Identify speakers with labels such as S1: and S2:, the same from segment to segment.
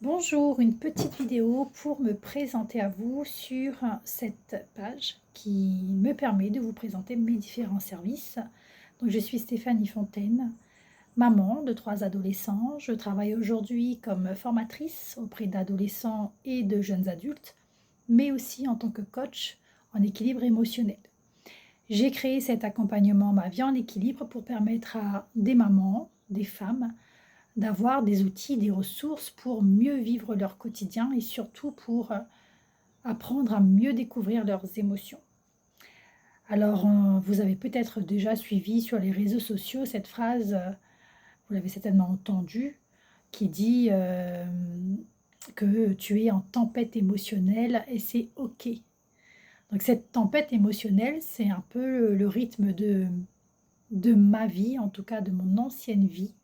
S1: Bonjour, une petite vidéo pour me présenter à vous sur cette page qui me permet de vous présenter mes différents services. Donc, je suis Stéphanie Fontaine, maman de 3 adolescents. Je travaille aujourd'hui comme formatrice auprès d'adolescents et de jeunes adultes, mais aussi en tant que coach en équilibre émotionnel. J'ai créé cet accompagnement Ma vie en équilibre pour permettre à des mamans, des femmes, d'avoir des outils, des ressources pour mieux vivre leur quotidien et surtout pour apprendre à mieux découvrir leurs émotions. Alors, vous avez peut-être déjà suivi sur les réseaux sociaux cette phrase, vous l'avez certainement entendue, qui dit que tu es en tempête émotionnelle et c'est OK. Donc cette tempête émotionnelle, c'est un peu le rythme de ma vie, en tout cas de mon ancienne vie,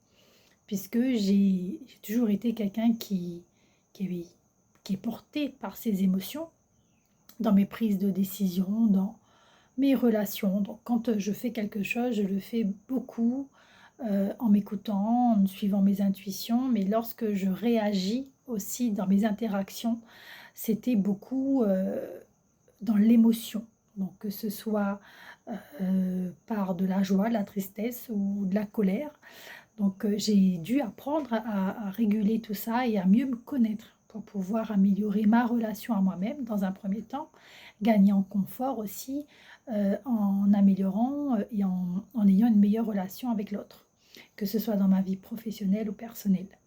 S1: puisque j'ai toujours été quelqu'un qui est porté par ses émotions dans mes prises de décision, dans mes relations. Donc quand je fais quelque chose, je le fais beaucoup en m'écoutant, en suivant mes intuitions, mais lorsque je réagis aussi dans mes interactions, c'était beaucoup dans l'émotion. Donc que ce soit par de la joie, de la tristesse ou de la colère. Donc j'ai dû apprendre à réguler tout ça et à mieux me connaître pour pouvoir améliorer ma relation à moi-même dans un premier temps, gagner en confort aussi, en améliorant et en ayant une meilleure relation avec l'autre, que ce soit dans ma vie professionnelle ou personnelle.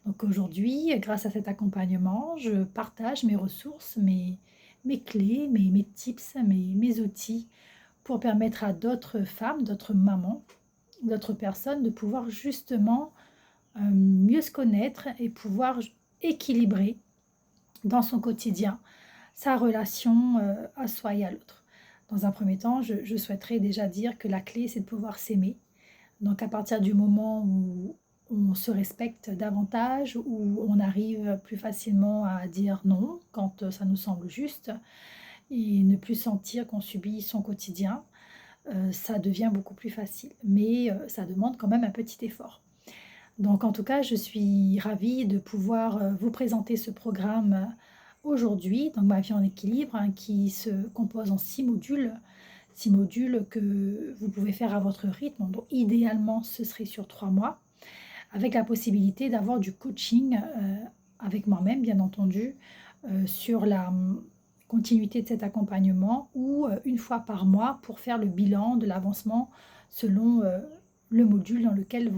S1: Donc aujourd'hui, grâce à cet accompagnement, je partage mes ressources, mes clés, mes tips, mes outils pour permettre à d'autres femmes, d'autres mamans, d'autres personnes de pouvoir justement mieux se connaître et pouvoir équilibrer dans son quotidien sa relation à soi et à l'autre. Dans un premier temps, je souhaiterais déjà dire que la clé, c'est de pouvoir s'aimer. Donc à partir du moment où on se respecte davantage, où on arrive plus facilement à dire non quand ça nous semble juste, et ne plus sentir qu'on subit son quotidien, ça devient beaucoup plus facile. Mais ça demande quand même un petit effort. Donc en tout cas, je suis ravie de pouvoir vous présenter ce programme aujourd'hui, donc Ma vie en équilibre, hein, qui se compose en 6 modules. 6 modules que vous pouvez faire à votre rythme. Donc idéalement, ce serait sur 3 mois, avec la possibilité d'avoir du coaching avec moi-même, bien entendu, sur la continuité de cet accompagnement ou une fois par mois pour faire le bilan de l'avancement selon le module dans lequel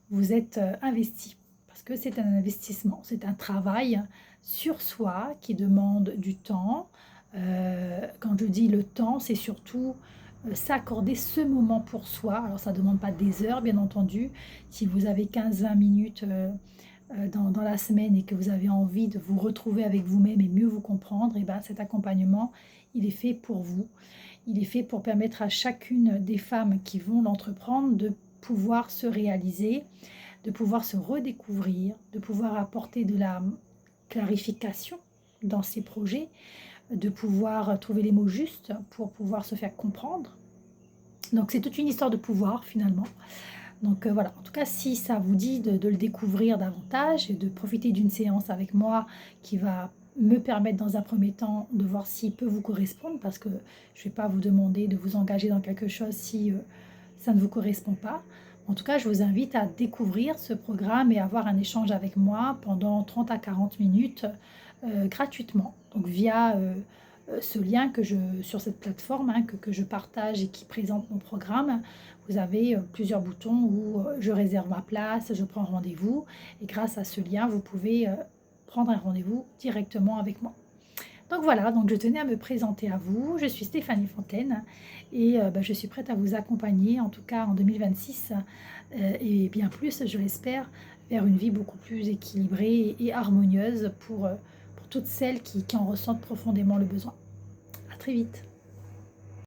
S1: vous êtes investi. Parce que c'est un investissement, c'est un travail sur soi qui demande du temps. Quand je dis le temps, c'est surtout s'accorder ce moment pour soi. Alors ça ne demande pas des heures, bien entendu. Si vous avez 15-20 minutes dans la semaine et que vous avez envie de vous retrouver avec vous-même et mieux vous comprendre, et ben cet accompagnement, il est fait pour vous. Il est fait pour permettre à chacune des femmes qui vont l'entreprendre de pouvoir se réaliser, de pouvoir se redécouvrir, de pouvoir apporter de la clarification dans ses projets, de pouvoir trouver les mots justes pour pouvoir se faire comprendre. Donc c'est toute une histoire de pouvoir finalement. Donc voilà, en tout cas si ça vous dit de le découvrir davantage et de profiter d'une séance avec moi qui va me permettre dans un premier temps de voir s'il peut vous correspondre, parce que je ne vais pas vous demander de vous engager dans quelque chose si ça ne vous correspond pas. En tout cas, je vous invite à découvrir ce programme et avoir un échange avec moi pendant 30 à 40 minutes gratuitement. Donc via ce lien sur cette plateforme hein, que je partage et qui présente mon programme, vous avez plusieurs boutons où je réserve ma place, je prends rendez-vous et grâce à ce lien, vous pouvez prendre un rendez-vous directement avec moi. Donc voilà, donc je tenais à me présenter à vous. Je suis Stéphanie Fontaine et je suis prête à vous accompagner, en tout cas en 2026 et bien plus, je l'espère, vers une vie beaucoup plus équilibrée et harmonieuse pour toutes celles qui en ressentent profondément le besoin. À très vite.